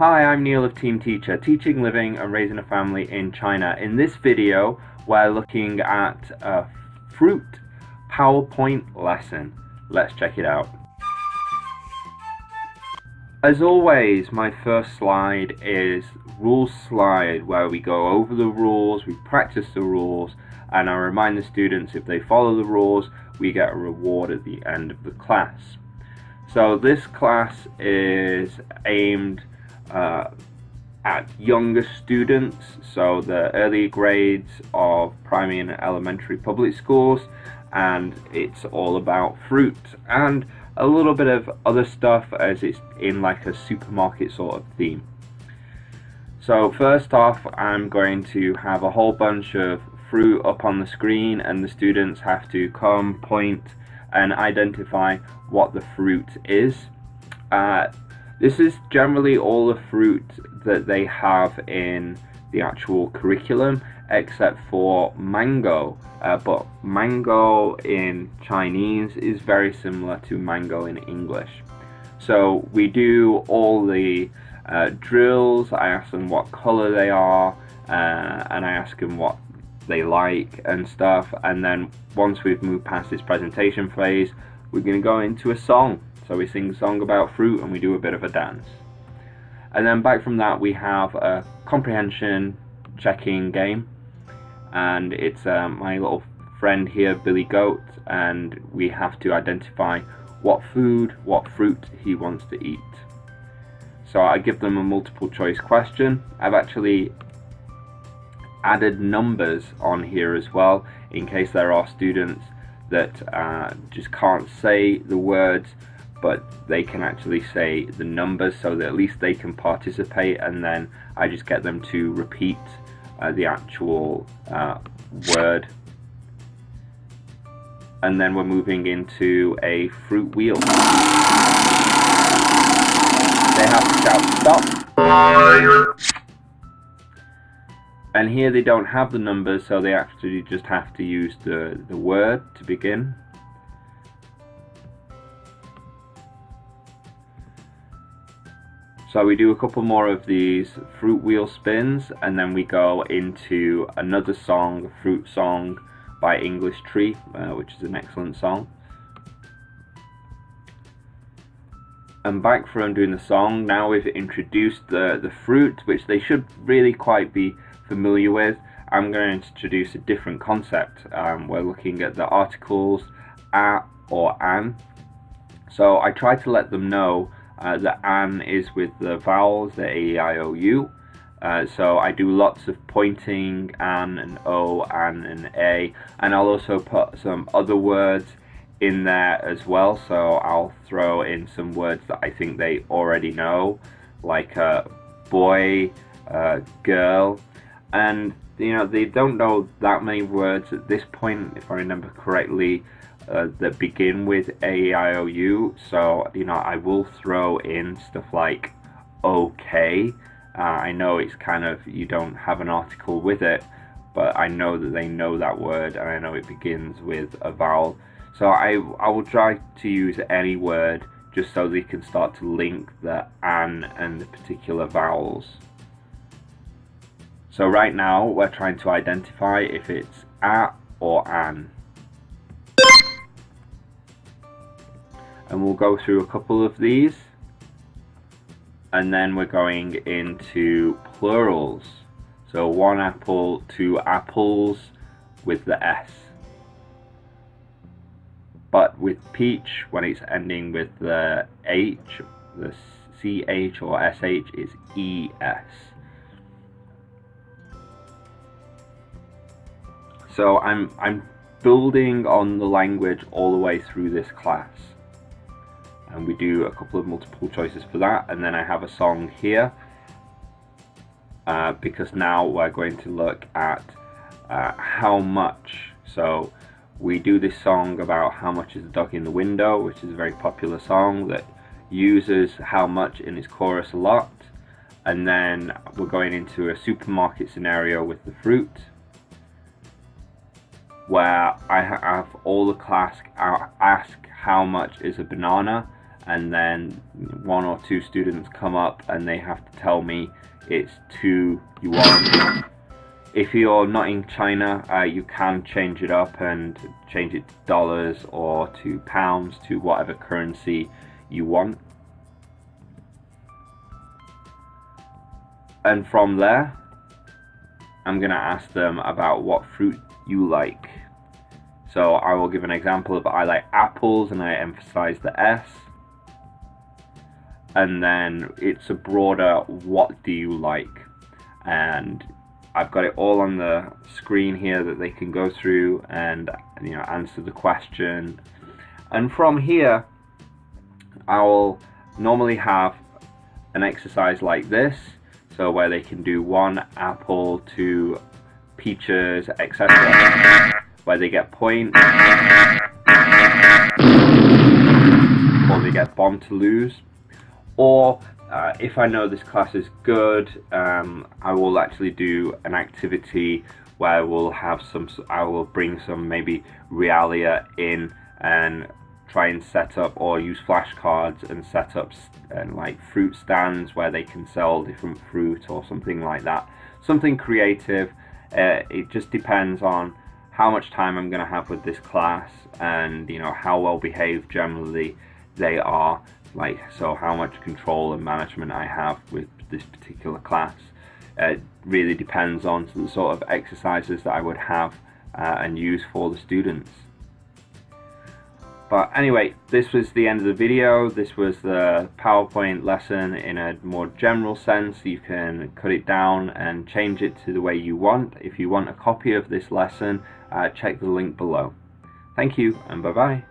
Hi, I'm Neil of Team Teacher, teaching, living and raising a family in China. In this video, we're looking at a fruit PowerPoint lesson. Let's check it out. As always, my first slide is rules slide, where we go over the rules, we practice the rules, and I remind the students if they follow the rules, we get a reward at the end of the class. So this class is aimed at younger students, so the early grades of primary and elementary public schools, and it's all about fruit and a little bit of other stuff as it's in like a supermarket sort of theme. So first off, I'm going to have a whole bunch of fruit up on the screen, and the students have to come, point and identify what the fruit is. This is generally all the fruit that they have in the actual curriculum, except for mango. But mango in Chinese is very similar to mango in English. So we do all the drills. I ask them what color they are, and I ask them what they like and stuff. And then once we've moved past this presentation phase, we're going to go into a song. So we sing a song about fruit and we do a bit of a dance. And then back from that we have a comprehension checking game, and it's my little friend here, Billy Goat, and we have to identify what fruit he wants to eat. So I give them a multiple choice question. I've actually added numbers on here as well, in case there are students that just can't say the words, but they can actually say the numbers, so that at least they can participate, and then I just get them to repeat the actual word. And then we're moving into a fruit wheel. They have to shout stop. And here they don't have the numbers, so they actually just have to use the word to begin. So we do a couple more of these fruit wheel spins, and then we go into another song, a fruit song by English Tree, which is an excellent song. And back from doing the song, now we've introduced the fruit, which they should really quite be familiar with. I'm going to introduce a different concept. We're looking at the articles a or an. So I try to let them know that an is with the vowels, the A-E-I-O-U. So I do lots of pointing, an and o, an and a, and I'll also put some other words in there as well. So I'll throw in some words that I think they already know, like boy, girl, and you know, they don't know that many words at this point, if I remember correctly, that begin with A-E-I-O-U. So you know, I will throw in stuff like okay. I know it's kind of, you don't have an article with it, but I know that they know that word, and I know it begins with a vowel. So I will try to use any word just so they can start to link the an and the particular vowels. So right now we're trying to identify if it's a or an. And we'll go through a couple of these, and then we're going into plurals. So one apple, two apples with the S. But with peach, when it's ending with the H, the CH or SH is ES. So I'm building on the language all the way through this class. And we do a couple of multiple choices for that, and then I have a song here because now we're going to look at how much. So we do this song about how much is the dog in the window, which is a very popular song that uses how much in its chorus a lot. And then we're going into a supermarket scenario with the fruit, where I have all the class ask how much is a banana, and then 1 or 2 students come up and they have to tell me it's 2 yuan. If you're not in China, you can change it up and change it to dollars or to pounds, to whatever currency you want. And from there, I'm going to ask them about what fruit you like. So I will give an example of I like apples, and I emphasize the S. And then it's a broader what do you like, and I've got it all on the screen here that they can go through and answer the question. And from here I will normally have an exercise like this, so where they can do 1 apple, 2 peaches, etc., where they get points or they get bomb to lose. Or if I know this class is good, I will actually do an activity where we'll have I will bring some maybe realia in and try and set up, or use flashcards and set up like fruit stands where they can sell different fruit or something like that. Something creative. It just depends on how much time I'm going to have with this class, and how well behaved generally they are. So how much control and management I have with this particular class. It really depends on the sort of exercises that I would have and use for the students. But anyway, this was the end of the video. This was the PowerPoint lesson in a more general sense. You can cut it down and change it to the way you want. If you want a copy of this lesson, check the link below. Thank you, and bye-bye.